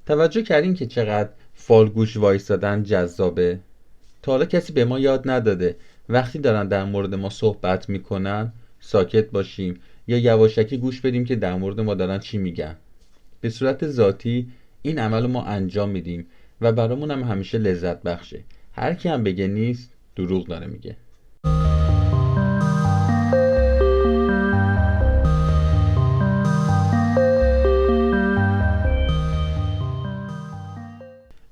توجه کردین که چقدر فالگوش وایستادن جذابه؟ تا حالا کسی به ما یاد نداده وقتی دارن در مورد ما صحبت میکنن ساکت باشیم یا یواشکی گوش بدیم که در مورد ما دارن چی میگن؟ به صورت ذاتی این عمل ما انجام میدیم و برامون هم همیشه لذت بخشه. هر کی هم بگه نیست دروغ داره میگه.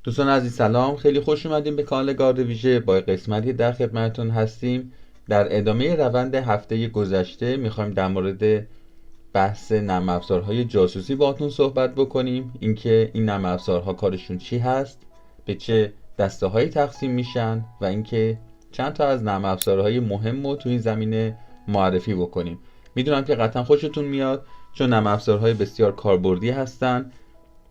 دوستان عزیز سلام، خیلی خوش اومدیم به کانال گارد ویژه. با قسمتی در خدمتتون هستیم. در ادامه روند هفته گذشته میخوایم در مورد بحث نرم افزارهای جاسوسی باهاتون صحبت بکنیم. اینکه این نرم افزارها کارشون چی هست، به چه دسته هایی تقسیم میشن و اینکه چند تا از نرم افزارهای مهم رو تو این زمینه معرفی بکنیم. میدونم که قطعا خوشتون میاد چون نرم افزارهای بسیار کاربردی هستن،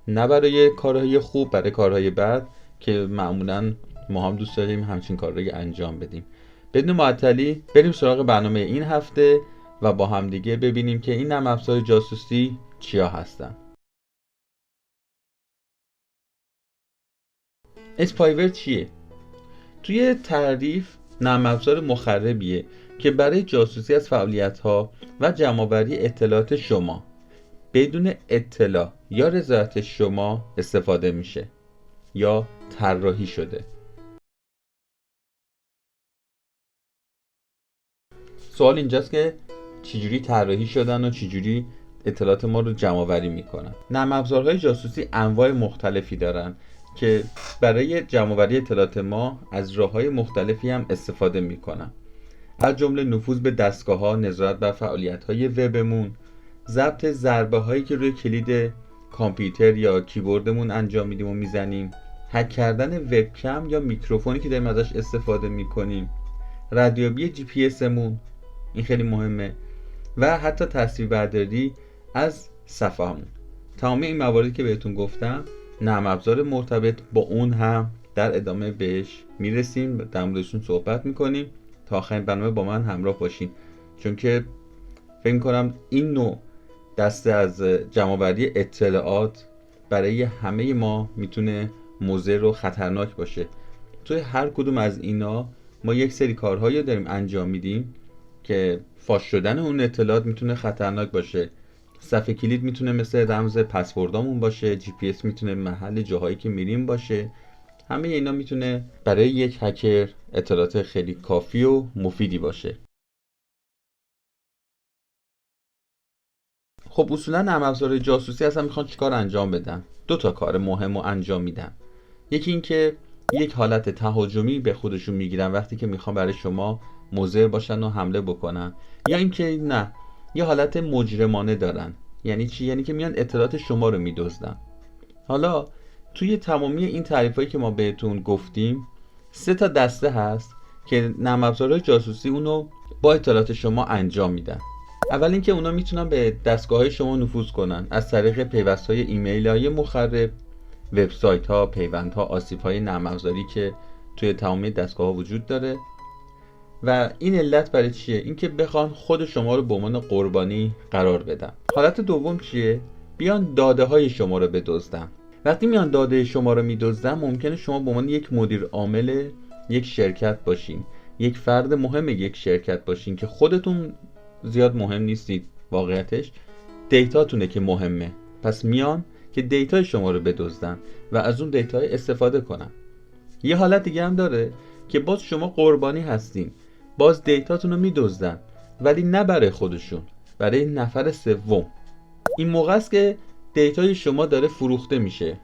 نه برای کارهای خوب، برای کارهای بد که معمولا ما هم دوست داریم همچین کارهایی انجام بدیم. بدون معطلی بریم سراغ برنامه این هفته و با هم دیگه ببینیم که این نرم افزار جاسوسی چیا هستن. اسپایور چیه؟ توی تعریف نرم افزار مخربیه که برای جاسوسی از فعالیت‌ها و جمع‌آوری اطلاعات شما بدون اطلاع یا رضایت شما استفاده میشه یا طراحی شده. سوال اینجاست که چجوری طراحی شدن و چجوری اطلاعات ما رو جمع آوری میکنن. نرم افزارهای جاسوسی انواع مختلفی دارن که برای جمع آوری اطلاعات ما از راههای مختلفی هم استفاده میکنن، از جمله نفوذ به دستگاه‌ها، نظارت بر فعالیت‌های وبمون، ضبط ضربه‌هایی که روی کلید کامپیوتر یا کیبوردمون انجام میدیم و میزنیم، هک کردن وبکم یا میکروفونی که داریم ازش استفاده میکنیم، ردیابی جی پی اسمون، این خیلی مهمه، و حتی تصویربرداری از صفحه‌مون. تمام این مواردی که بهتون گفتم نرم افزار مرتبط با اون هم در ادامه بهش میرسیم، در موردشون صحبت میکنیم. تا آخرین برنامه با من همراه باشین چون که فکر کنم این نوع دسته از جمع‌آوری اطلاعات برای همه ما میتونه مضر و خطرناک باشه. توی هر کدوم از اینا ما یک سری کارهایی داریم انجام میدیم که فاش شدن اون اطلاعات میتونه خطرناک باشه. صفحه کلید میتونه مثل رمز پسوردامون باشه، جی پی اس میتونه محل جاهایی که میریم باشه. همه اینا میتونه برای یک هکر اطلاعات خیلی کافی و مفیدی باشه. خب اصولا نرم افزار جاسوسی اصلا میخوان چیکار انجام بدن؟ دو تا کار مهم رو انجام میدن. یکی این که یک حالت تهاجمی به خودشون میگیرن وقتی که میخوان برای شما مضر باشن و حمله بکنن، یا اینکه نه، یه حالت مجرمانه دارن. یعنی چی؟ یعنی که میان اطلاعات شما رو میدزدن. حالا توی تمامی این تعریفایی که ما بهتون گفتیم 3 تا دسته هست که نرم افزارهای جاسوسی اونو با اطلاعات شما انجام میدن. اول اینکه اونا میتونن به دستگاه‌های شما نفوذ کنن از طریق پیوست‌های ایمیل‌های مخرب، وبسایت‌ها، پیوندها، آسیب‌های نرم افزاری که توی تمامی دستگاه‌ها وجود داره. و این علت برای چیه؟ اینکه بخوان خود شما رو به عنوان قربانی قرار بدن. حالت دوم چیه؟ بیان داده‌های شما رو بدزدن. وقتی میان داده شما رو میدزدن ممکنه شما به عنوان یک مدیر عامل یک شرکت باشین، یک فرد مهم یک شرکت باشین که خودتون زیاد مهم نیستید، واقعیتش دیتاتونه که مهمه. پس میان که دیتای شما رو بدزدن و از اون دیتا استفاده کنن. یه حالت دیگه هم داره که باز شما قربانی هستین، باز دیتاتون رو میدزدن ولی نه برای خودشون، برای نفر سوم. این موقع است که دیتای شما داره فروخته میشه.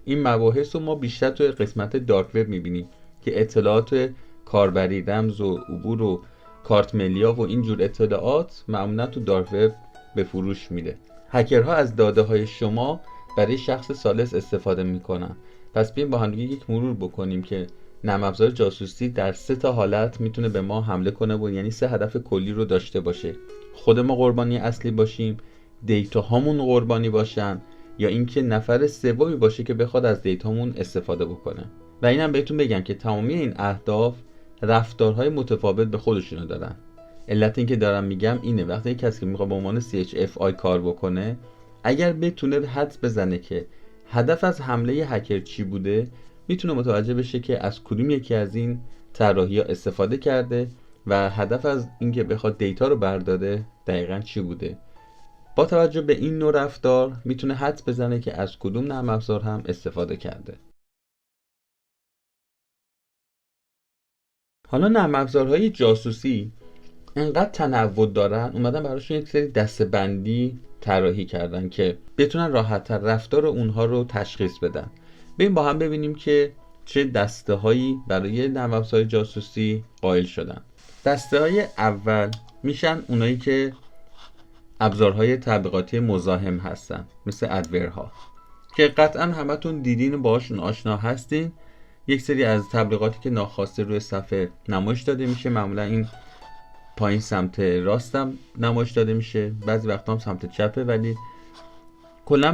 این مباحث رو ما بیشتر توی قسمت دارک وب میبینیم که اطلاعات کاربری، رمز و عبور و کارت ملیا و اینجور اطلاعات معمولا تو دارک وب به فروش میره. هکرها از داده های شما برای شخص ثالث استفاده میکنن. پس بیایم با هم دیگه یک مرور بکنیم که نرم افزار جاسوسی در 3 تا حالت میتونه به ما حمله کنه و یعنی 3 هدف کلی رو داشته باشه. خود ما قربانی اصلی باشیم، دیتا هامون قربانی باشن، یا اینکه نفر سومی باشه که بخواد از دیتامون استفاده بکنه. و اینم بهتون بگم که تمامی این اهداف رفتارهای متفاوت به خودشونو دارن. علت این که دارم میگم اینه وقتی کسی که میخواد به عنوان CHFI کار بکنه، اگر بتونه حدس بزنه که هدف از حمله هکر چی بوده، میتونه متوجه بشه که از کدوم یکی از این طراحی‌ها استفاده کرده و هدف از اینکه بخواد دیتا رو برداره دقیقاً چی بوده. با توجه به این نوع رفتار میتونه حدس بزنه که از کدوم نرم افزار هم استفاده کرده. حالا نرم افزارهای جاسوسی انقدر تنوع دارن، اومدن براشون یک سری دسته‌بندی طراحی کردن که بتونن راحت‌تر رفتار اونها رو تشخیص بدن. بریم با هم ببینیم که چه دسته‌هایی برای نرم افزار جاسوسی قائل شدن. دسته‌های اول میشن اونایی که ابزارهای تبلیغاتی مزاحم هستن، مثل ادورها که قطعا همتون دیدین و باهاشون آشنا هستین. یک سری از تبلیغاتی که ناخواسته روی صفحه نمایش داده میشه، معمولا این پایین سمت راستم نمایش داده میشه، بعضی وقتا هم سمت چپه، ولی کلا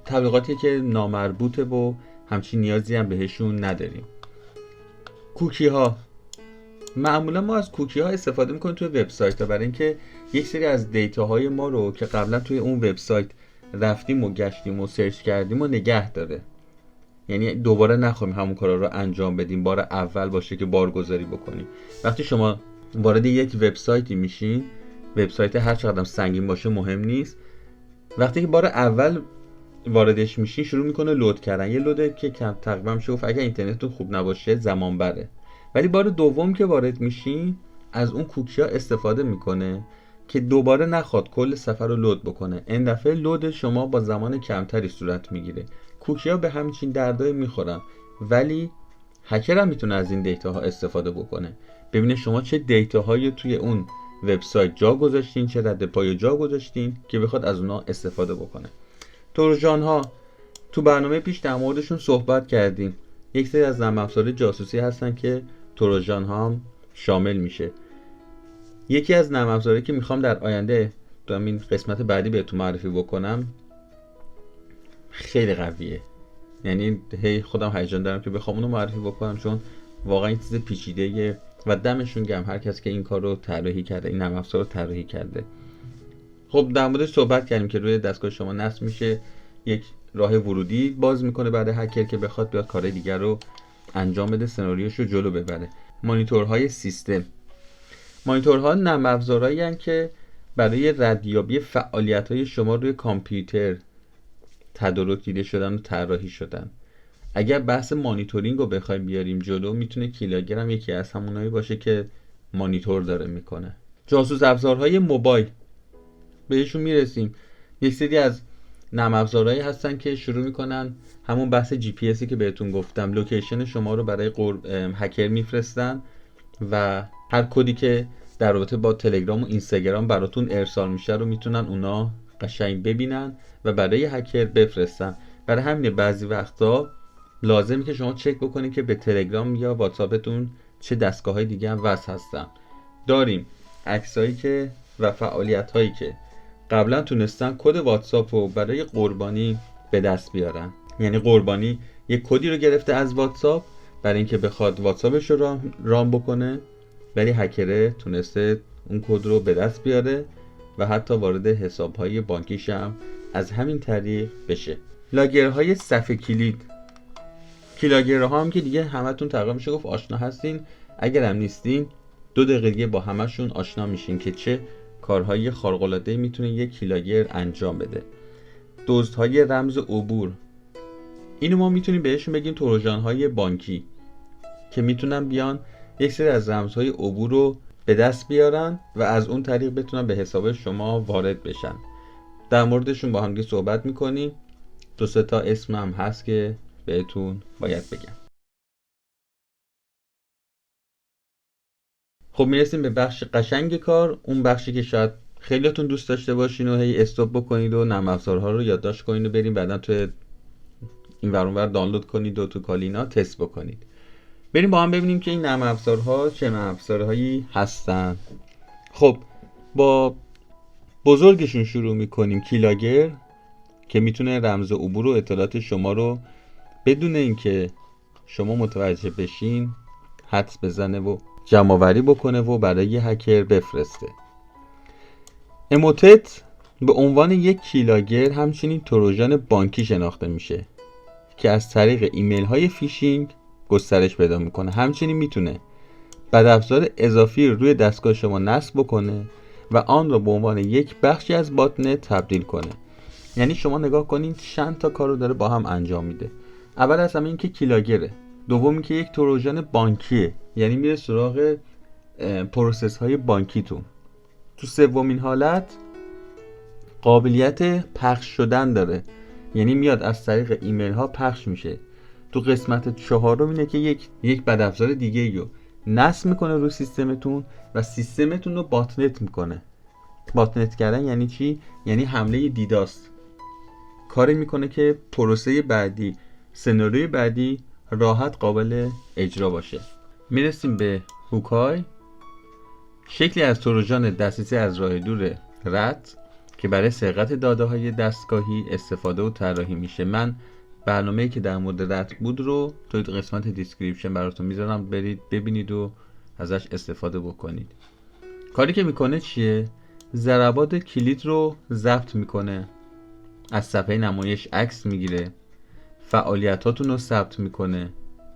تبلیغاتی که نامربوطه و همچین نیازی هم بهشون نداریم. کوکی ها، معمولا ما از کوکی ها استفاده میکنیم توی وبسایت ها برای اینکه یک سری از دیتا های ما رو که قبلا توی اون وبسایت رفتیم و گشتیم و سرچ کردیم و نگه داره. یعنی دوباره نخواهیم همون کارا رو انجام بدیم، بار اول باشه که بارگذاری بکنیم. وقتی شما وارد یک وبسایتی میشین، وبسایت هر چقدر سنگین باشه مهم نیست، وقتی که بار اول واردش میشین شروع میکنه لود کردن. یه لوده که تقریبا میشه گفت اگه اینترنتتون خوب نباشه زمان بره. ولی بار دوم که وارد میشین از اون کوکی ها استفاده میکنه که دوباره نخواد کل صفحه رو لود بکنه. این دفعه لود شما با زمان کمتری صورت میگیره. کوکی ها به همچین دردای میخورن، ولی هکر هم میتونه از این دیتا ها استفاده بکنه، ببینه شما چه دیتا هایی توی اون وبسایت جا گذاشتین، چه رد پای جا گذاشتین که بخواد از اونها استفاده بکنه. تروژان ها تو برنامه پیش در موردشون صحبت کردیم. یک سری از نرم افزار جاسوسی هستن که تروژان ها هم شامل میشه. یکی از نرم افزارهایی که میخوام در آینده تو همین قسمت بعدی بهتون معرفی بکنم خیلی قویه، یعنی هی خودم هیجان دارم که بخوام اونو معرفی بکنم، چون واقعا این چیز پیچیده‌ایه و دمشون گرم هر کسی که این کار رو طراحی کرده، این نرم افزار رو طراحی کرده. خب در موردش صحبت کردیم که روی دستگاه شما نصب میشه، یک راه ورودی باز میکنه برای هکر که بخواد بیاد کار دیگر رو انجام بده، سناریوشو جلو ببره. مانیتورهای سیستم، مانیتورها نرم افزارهایی هستند که برای ردیابی فعالیت‌های شما روی کامپیوتر تدارک دیده شدن و طراحی شدن. اگر بحث مانیتورینگ رو بخوایم بیاریم جلو، میتونه کیلاگر هم یکی از همونایی باشه که مانیتور داره میکنه. جاسوس افزارهای موبایل بهشون میرسیم. یک سری از نرم افزارهایی هستن که شروع میکنن همون بحث جی پی اسی که بهتون گفتم، لوکیشن شما رو برای هکر میفرستن و هر کدی که در رابطه با تلگرام و اینستاگرام براتون ارسال میشه رو میتونن اونا قشنگ ببینن و برای هکر بفرستن. برای همین بعضی وقتا لازمه که شما چک بکنید که به تلگرام یا واتساپتون چه دستگاه‌های دیگه هم وصل هستن. داریم عکسایی که و فعالیت‌هایی که قبلا تونستن کد واتساپ رو برای قربانی به دست بیارن. یعنی قربانی یک کدی رو گرفته از واتساپ برای اینکه بخواد واتساپش رو رام بکنه، ولی هکر تونسته اون کد رو به دست بیاره و حتی وارد حساب‌های بانکیش هم از همین طریق بشه. لاگرهای صفحه کلید، کیلاگرها هم که دیگه همتون تقریبا میشه گفت آشنا هستین. اگر هم نیستین 2 دقیقه دیگه با همشون آشنا میشین که چه کارهای خارق‌العاده‌ای میتونه یک کیلاگر انجام بده. دزدهای رمز عبور، اینو ما میتونیم بهشون بگیم تروژان‌های بانکی که میتونن بیان یک سری از رمزهای عبور رو به دست بیارن و از اون طریق بتونن به حساب شما وارد بشن. در موردشون با هم دیگه صحبت میکنیم. 2-3 تا اسم هم هست که بهتون باید بگم. خب میرسیم به بخش قشنگ کار، اون بخشی که شاید خیلیاتون دوست داشته باشین و هی استاپ بکنید و نرم افزارها رو یادداشت کنید و بریم بعدا تو این ور اونور دانلود کنید و تو کالینا تست بکنید. بریم با هم ببینیم که این نرم افزارها چه نرم افزارهایی هستن. خب با بزرگشون شروع میکنیم، کیلاگر که میتونه رمز عبور و اطلاعات شما رو بدون اینکه شما متوجه بشین حدس بزنه و جمع آوری بکنه و برای هکر بفرسته. اموتت به عنوان یک کیلاگر همچنین تروژان بانکی شناخته میشه که از طریق ایمیل های فیشینگ گسترش پیدا میکنه. همچنین میتونه بدافزار اضافی روی دستگاه شما نصب بکنه و آن را به عنوان یک بخشی از باتنت تبدیل کنه. یعنی شما نگاه کنین چند تا کارو داره با هم انجام میده. اول از همه این که کیلاگره، دوم این که یک تروژان بانکیه، یعنی میره سراغ پروسس های بانکیتون. تو سومین حالت قابلیت پخش شدن داره، یعنی میاد از طریق ایمیل ها پخش میشه. تو قسمت چهارم اینه که یک بدافزار دیگه رو نصب میکنه رو سیستمتون و سیستمتون رو باتنت میکنه. باتنت کردن یعنی چی؟ یعنی حمله دیداست. کاری میکنه که پروسه بعدی، سناریوی بعدی راحت قابل اجرا باشه. میرسیم به هوکای، شکلی از تروژان دسترسی از راه دور رد که برای سرقت داده‌های دستگاهی استفاده و طراحی میشه. من برنامه‌ای که در مورد رد بود رو توی قسمت دیسکریپشن براتون میذارم، برید ببینید و ازش استفاده بکنید. کاری که میکنه چیه؟ ضربات کلید رو ضبط میکنه، از صفحه نمایش عکس میگیره، فعالیتاتون رو ثبت میکنه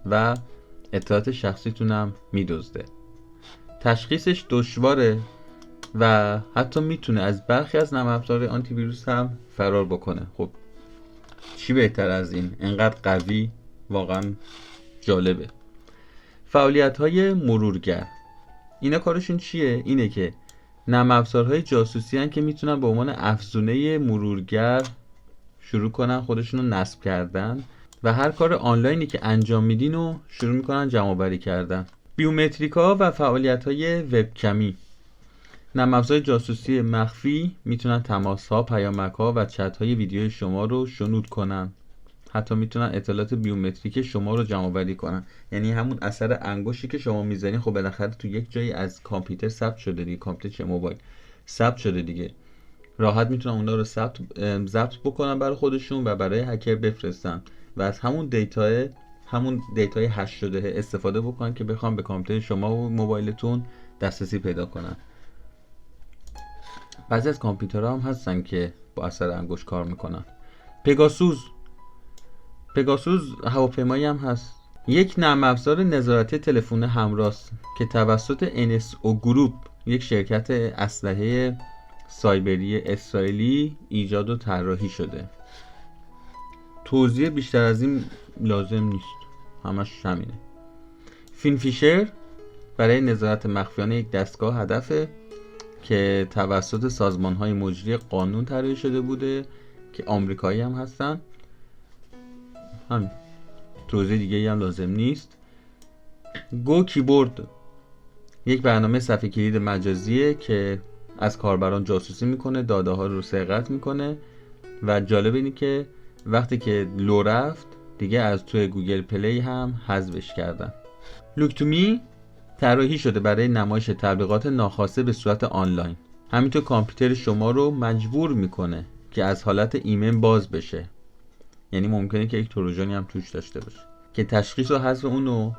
و اطلاعات شخصیتون هم میدزده. تشخیصش دشواره و حتی میتونه از برخی از نرم افزار آنتی ویروس هم فرار بکنه. خب چی بهتر از این؟ انقدر قوی، واقعا جالبه. فعالیت‌های مرورگر، اینا کارشون چیه؟ اینه که نرم افزارهای جاسوسی هستن که میتونن به عنوان افزونه مرورگر شروع کنن خودشون رو نصب کردن و هر کار آنلاینی که انجام میدین رو شروع میکنن جمع آوری کردن. بیومتریکا و فعالیت‌های وبکمی، نرم افزار جاسوسی مخفی میتونن تماس‌ها، پیامک‌ها و چت‌های ویدیوی شما رو شنود کنن. حتی میتونن اطلاعات بیومتریک شما رو جمع آوری کنن. یعنی همون اثر انگشتی که شما میزنین خب بالاخره تو یک جایی از کامپیوتر ثبت شده دیگه، کامپیوتر چه موبایل ثبت شده دیگه. راحت میتونن اونا رو ضبط بکنن برای خودشون و برای هکر بفرستن و از همون دیتای هش شده استفاده بکنن که بخوام به کامپیوتر شما و موبایلتون دسترسی پیدا کنن. بعضی از کامپیوترها هم هستن که با اثر انگشت کار میکنن. پگاسوس هواپیمایی هم هست. یک نرم افزار نظارتی تلفن همراه که توسط NSO گروپ، یک شرکت اسلحه سایبری اسرائیلی ایجاد و طراحی شده. توضیح بیشتر از این لازم نیست، همش همینه. فینفیشر برای نظارت مخفیانه یک دستگاه هدفه که توسط سازمان‌های مجری قانون طراحی شده بوده که آمریکایی هم هستن. همین، توضیح دیگه هم لازم نیست. گو کیبورد یک برنامه صفحه کلید مجازیه که از کاربران جاسوسی میکنه، داده ها رو سرقت میکنه و جالب اینه که وقتی که لو رفت دیگه از توی گوگل پلی هم حذفش کردن. لوکتومی طراحی شده برای نمایش تبلیغات ناخواسته به صورت آنلاین. همینطور کامپیوتر شما رو مجبور میکنه که از حالت ایمن باز بشه. یعنی ممکنه که یک تروژانی هم توش داشته باشه که تشخیص و حذف اونو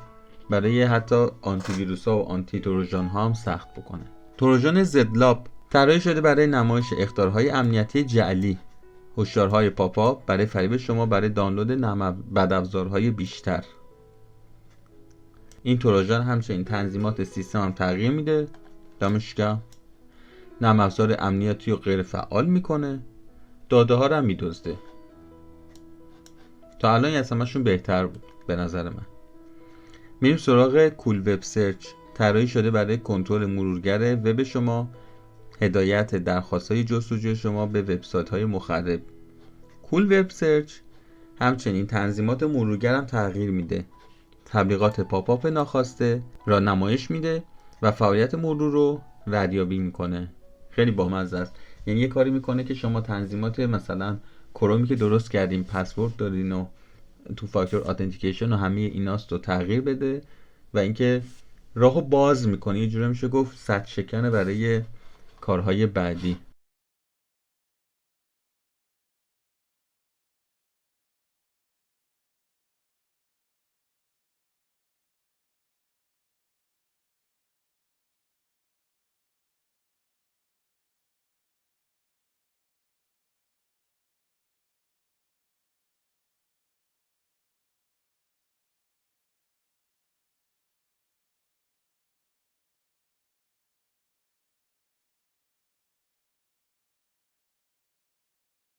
برای حتی آنتی ویروس ها و آنتی تروژان ها هم سخت بکنه. تروژان زدلاب طراحی شده برای نمایش اخطارهای امنیتی جعلی، هشدارهای پاپ برای فریب شما برای دانلود بدافزارهای بیشتر. این تروژان همچنین تنظیمات سیستم هم تغییر میده، دمشق نرم افزار امنیتی رو غیر فعال میکنه، داده ها رو هم میدزده. تا الان از همشون بهتر بود به نظر من. میریم سراغ کول وب سرچ، طراحی شده برای کنترل مرورگر وب شما، هدایت درخواست‌های جستجوی شما به وبسایت‌های مخرب. کول وب سرچ همچنین تنظیمات مرورگر هم تغییر میده، تبلیغات پاپ ناخواسته را نمایش میده و فعالیت مرور رو ردیابی میکنه. خیلی بامزه است. یعنی یه کاری میکنه که شما تنظیمات مثلا کرومی که درست کردین، پسورد دارین و تو فاکتور اتنتیکیشن و همه ایناست رو تغییر بده و اینکه راهو باز میکنه. یه جوری میشه گفت سد شکنه برای کارهای بعدی.